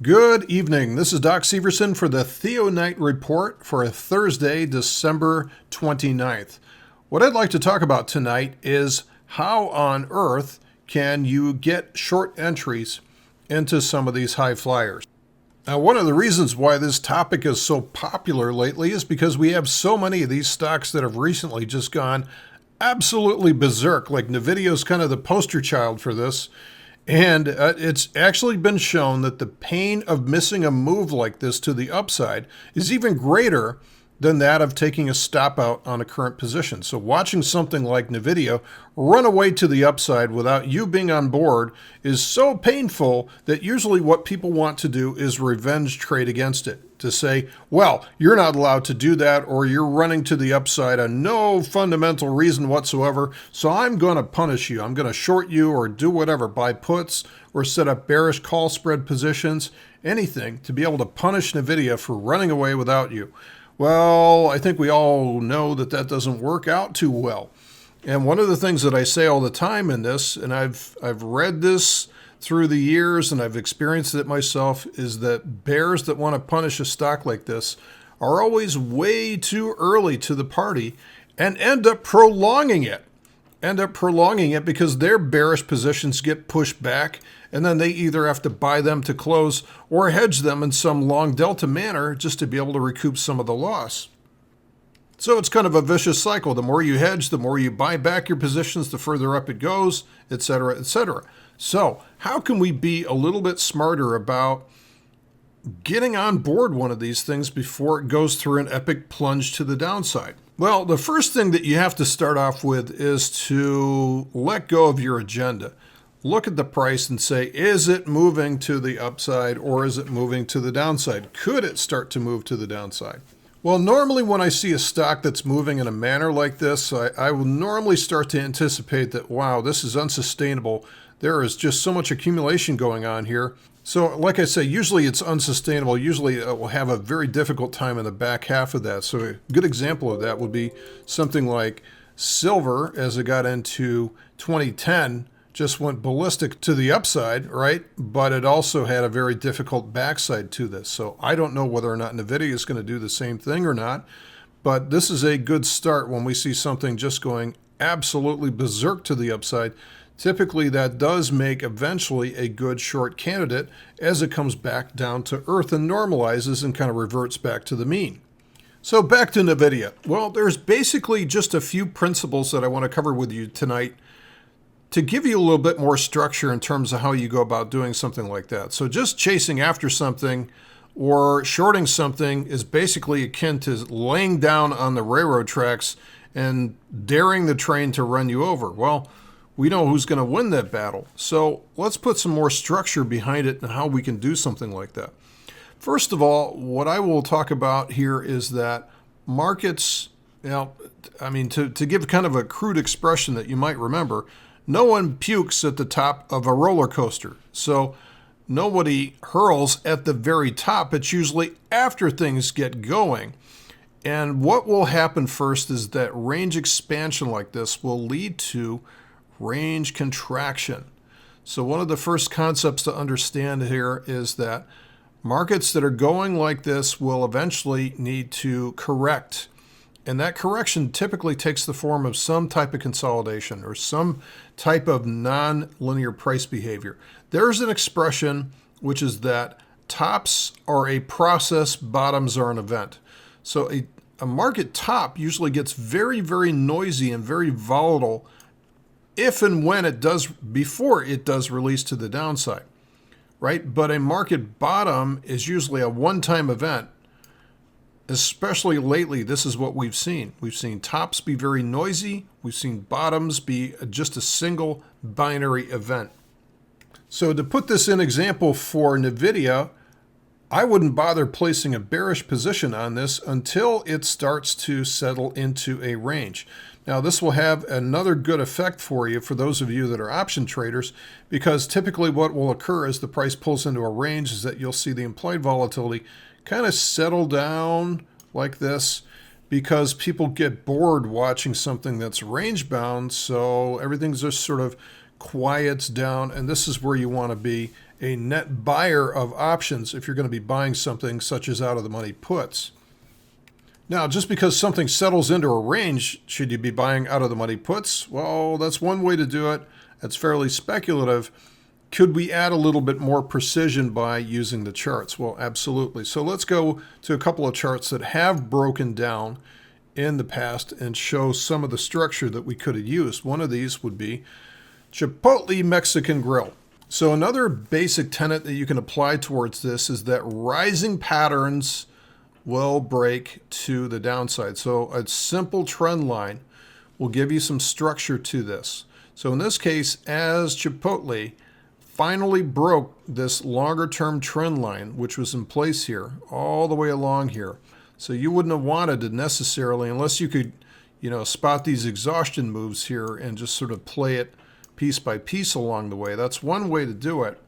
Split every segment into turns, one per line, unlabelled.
Good evening. This is Doc Severson for the Theo Night Report for Thursday, December 29th. What I'd like to talk about tonight is how on earth can you get short entries into some of these high flyers. Now, one of the reasons why this topic is so popular lately is because we have so many of these stocks that have recently just gone absolutely berserk. Like NVIDIA is kind of the poster child for this. And it's actually been shown that the pain of missing a move like this to the upside is even greater than that of taking a stop out on a current position. So watching something like NVIDIA run away to the upside without you being on board is so painful that usually what people want to do is revenge trade against it. To say, well, you're not allowed to do that, or you're running to the upside on no fundamental reason whatsoever, so I'm going to punish you. I'm going to short you or do whatever, buy puts or set up bearish call spread positions, anything to be able to punish NVIDIA for running away without you. Well, I think we all know that that doesn't work out too well. And one of the things that I say all the time in this, and I've read this through the years and I've experienced it myself, is that bears that want to punish a stock like this are always way too early to the party and end up prolonging it. Because their bearish positions get pushed back, and then they either have to buy them to close or hedge them in some long delta manner just to be able to recoup some of the loss. So it's kind of a vicious cycle. The more you hedge, the more you buy back your positions, the further up it goes, etc., etc. So how can we be a little bit smarter about getting on board one of these things before it goes through an epic plunge to the downside? Well, the first thing that you have to start off with is to let go of your agenda. Look at the price and say, is it moving to the upside or is it moving to the downside? Could it start to move to the downside? Well, normally when I see a stock that's moving in a manner like this, I will normally start to anticipate that, wow, this is unsustainable. There is just so much accumulation going on here. So like I say, usually it's unsustainable. Usually it will have a very difficult time in the back half of that. So a good example of that would be something like silver, as it got into 2010, just went ballistic to the upside, right? But it also had a very difficult backside to this. So I don't know whether or not NVIDIA is going to do the same thing or not, but this is a good start when we see something just going absolutely berserk to the upside. Typically that does make eventually a good short candidate as it comes back down to earth and normalizes and kind of reverts back to the mean. So back to NVIDIA. Well, there's basically just a few principles that I want to cover with you tonight to give you a little bit more structure in terms of how you go about doing something like that. So just chasing after something or shorting something is basically akin to laying down on the railroad tracks and daring the train to run you over. Well, we know who's going to win that battle. So let's put some more structure behind it and how we can do something like that. First of all, what I will talk about here is that markets, to give kind of a crude expression that you might remember, no one pukes at the top of a roller coaster. So nobody hurls at the very top. It's usually after things get going. And what will happen first is that range expansion like this will lead to range contraction. So one of the first concepts to understand here is that markets that are going like this will eventually need to correct. And that correction typically takes the form of some type of consolidation or some type of non-linear price behavior. There's an expression which is that tops are a process, bottoms are an event. So a market top usually gets very, very noisy and very volatile if and when it does, before it does release to the downside, right? But a market bottom is usually a one-time event. Especially lately, this is what we've seen. We've seen tops be very noisy. We've seen bottoms be just a single binary event. So to put this in example for NVIDIA, I wouldn't bother placing a bearish position on this until it starts to settle into a range. Now, this will have another good effect for you, for those of you that are option traders, because typically what will occur as the price pulls into a range is that you'll see the implied volatility kind of settle down like this because people get bored watching something that's range bound, so everything's just sort of quiets down, and this is where you want to be a net buyer of options if you're going to be buying something such as out of the money puts. Now, just because something settles into a range, should you be buying out of the money puts? Well, that's one way to do it. That's fairly speculative. Could we add a little bit more precision by using the charts? Well, absolutely. So let's go to a couple of charts that have broken down in the past and show some of the structure that we could have used. One of these would be Chipotle Mexican Grill. So another basic tenet that you can apply towards this is that rising patterns will break to the downside. So a simple trend line will give you some structure to this. So in this case, as Chipotle finally broke this longer term trend line, which was in place here, all the way along here. So you wouldn't have wanted to necessarily, unless you could, spot these exhaustion moves here and just sort of play it piece by piece along the way. That's one way to do it.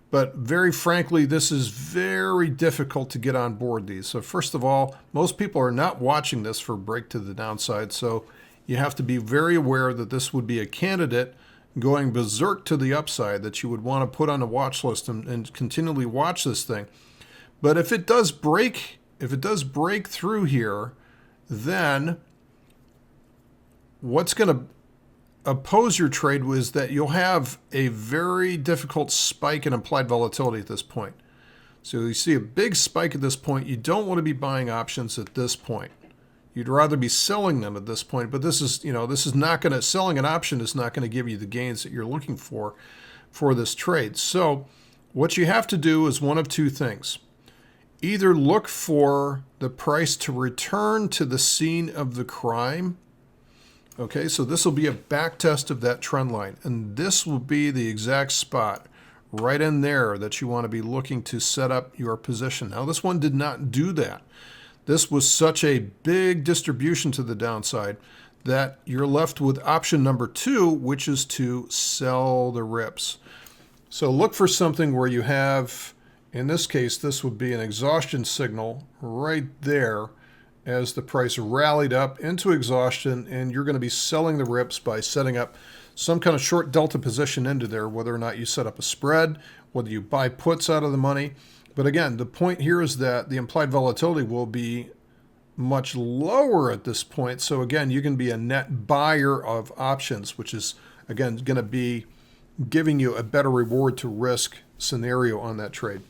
But very frankly, this is very difficult to get on board these. So first of all, most people are not watching this for a break to the downside. So you have to be very aware that this would be a candidate going berserk to the upside that you would want to put on a watch list and continually watch this thing. But if it does break through here, then what's going to oppose your trade was that you'll have a very difficult spike in implied volatility at this point. So you see a big spike at this point. You don't want to be buying options at this point. You'd rather be selling them at this point, but this is not going to, selling an option is not going to give you the gains that you're looking for this trade. So what you have to do is one of two things. Either look for the price to return to the scene of the crime. Okay, so this will be a back test of that trend line, and this will be the exact spot right in there that you want to be looking to set up your position. Now, this one did not do that. This was such a big distribution to the downside that you're left with option number 2, which is to sell the rips. So look for something where you have, in this case, this would be an exhaustion signal right there as the price rallied up into exhaustion, and you're going to be selling the rips by setting up some kind of short delta position into there, whether or not you set up a spread, whether you buy puts out of the money. But again, the point here is that the implied volatility will be much lower at this point. So again, you can be a net buyer of options, which is, again, going to be giving you a better reward to risk scenario on that trade.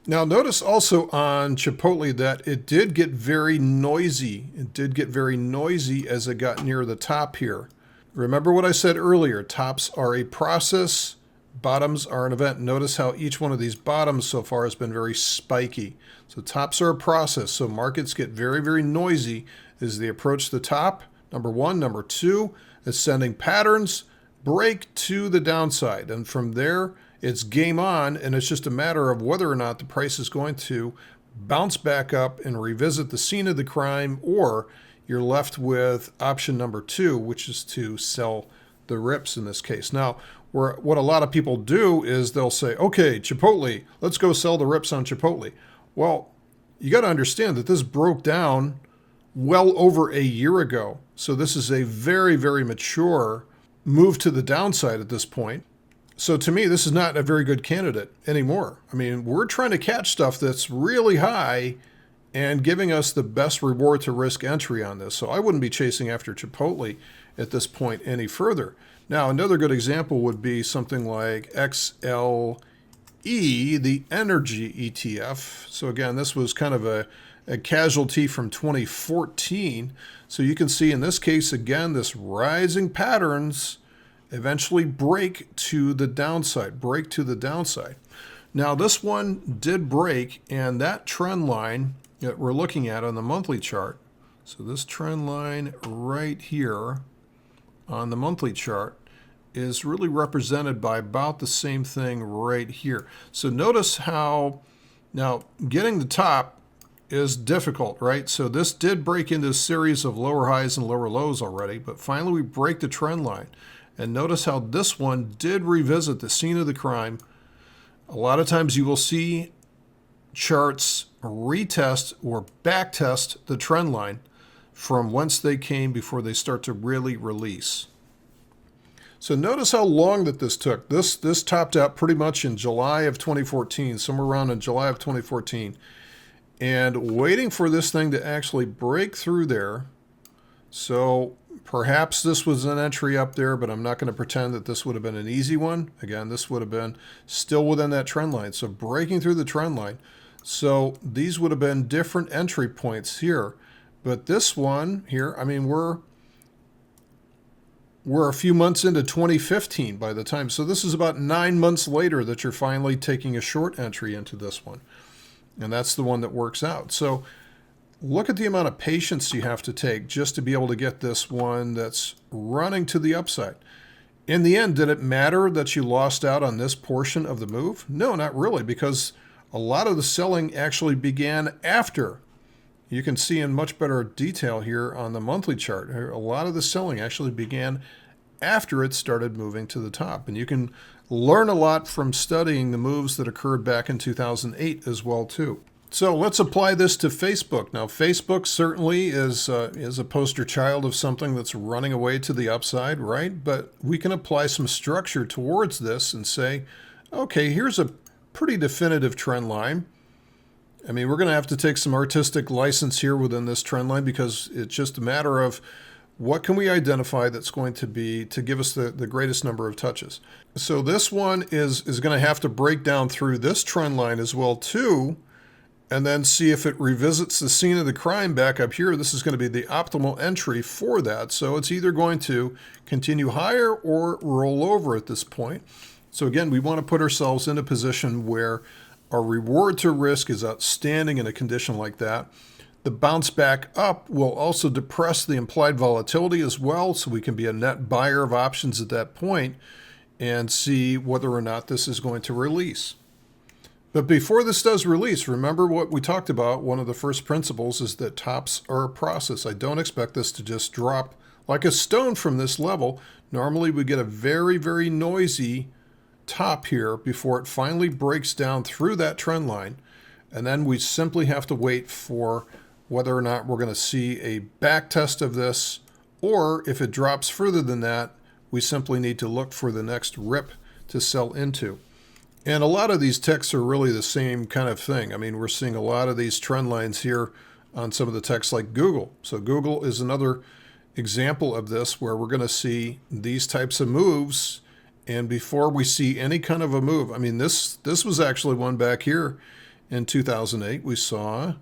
Now, notice also on Chipotle that it did get very noisy. It did get very noisy as it got near the top here. Remember what I said earlier, tops are a process, bottoms are an event. Notice how each one of these bottoms so far has been very spiky. So tops are a process. So markets get very, very noisy as they approach the top. Number one. Number two, ascending patterns break to the downside. And from there, it's game on, and it's just a matter of whether or not the price is going to bounce back up and revisit the scene of the crime, or you're left with option number 2, which is to sell the rips in this case. Now, what a lot of people do is they'll say, okay, Chipotle, let's go sell the rips on Chipotle. Well, you got to understand that this broke down well over a year ago. So this is a very, very mature move to the downside at this point. So to me, this is not a very good candidate anymore. I mean, we're trying to catch stuff that's really high and giving us the best reward to risk entry on this. So I wouldn't be chasing after Chipotle at this point any further. Now, another good example would be something like XLE, the energy ETF. So again, this was kind of a casualty from 2014. So you can see in this case, again, this rising patterns eventually break to the downside, Now, this one did break, and that trend line that we're looking at on the monthly chart, so this trend line right here on the monthly chart is really represented by about the same thing right here. So notice how, now getting the top is difficult, right? So this did break into a series of lower highs and lower lows already, but finally we break the trend line. And notice how this one did revisit the scene of the crime. A lot of times you will see charts retest or backtest the trend line from whence they came before they start to really release. So notice how long that this took. This topped out pretty much in July of 2014, somewhere around in July of 2014. And waiting for this thing to actually break through there. So perhaps this was an entry up there, but I'm not going to pretend that this would have been an easy one. Again, this would have been still within that trend line. So breaking through the trend line. So these would have been different entry points here. But this one here, I mean, we're a few months into 2015 by the time. So this is about 9 months later that you're finally taking a short entry into this one. And that's the one that works out. So look at the amount of patience you have to take just to be able to get this one that's running to the upside. In the end, did it matter that you lost out on this portion of the move? No, not really, because a lot of the selling actually began after. You can see in much better detail here on the monthly chart. A lot of the selling actually began after it started moving to the top. And you can learn a lot from studying the moves that occurred back in 2008 as well, too. So let's apply this to Facebook. Now, Facebook certainly is a poster child of something that's running away to the upside, right? But we can apply some structure towards this and say, okay, here's a pretty definitive trend line. I mean, we're going to have to take some artistic license here within this trend line because it's just a matter of what can we identify that's going to give us the greatest number of touches. So this one is going to have to break down through this trend line as well too, and then see if it revisits the scene of the crime back up here. This is going to be the optimal entry for that. So it's either going to continue higher or roll over at this point. So again, we want to put ourselves in a position where our reward to risk is outstanding in a condition like that. The bounce back up will also depress the implied volatility as well, so we can be a net buyer of options at that point and see whether or not this is going to release. But before this does release, remember what we talked about. One of the first principles is that tops are a process. I don't expect this to just drop like a stone from this level. Normally we get a very, very noisy top here before it finally breaks down through that trend line. And then we simply have to wait for whether or not we're going to see a back test of this, or if it drops further than that, we simply need to look for the next rip to sell into. And a lot of these texts are really the same kind of thing. I mean, we're seeing a lot of these trend lines here on some of the texts like Google. So Google is another example of this where we're going to see these types of moves. And before we see any kind of a move, I mean, this was actually one back here in 2008. We saw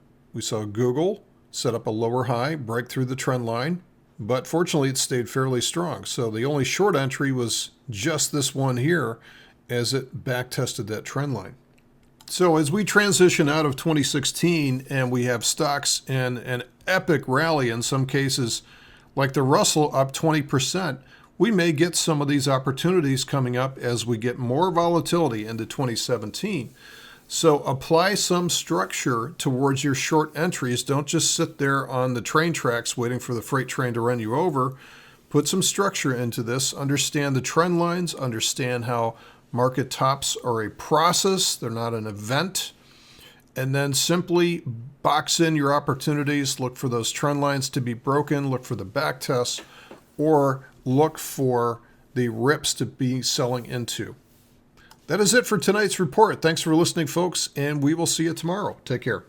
Google set up a lower high, break through the trend line, but fortunately it stayed fairly strong. So the only short entry was just this one here as it back tested that trend line. So as we transition out of 2016 and we have stocks in an epic rally, in some cases like the Russell up 20%, we may get some of these opportunities coming up as we get more volatility into 2017. So apply some structure towards your short entries. Don't just sit there on the train tracks waiting for the freight train to run you over. Put some structure into this. Understand the trend lines. Understand how market tops are a process. They're not an event. And then simply box in your opportunities. Look for those trend lines to be broken. Look for the back tests, or look for the rips to be selling into. That is it for tonight's report. Thanks for listening, folks, and we will see you tomorrow. Take care.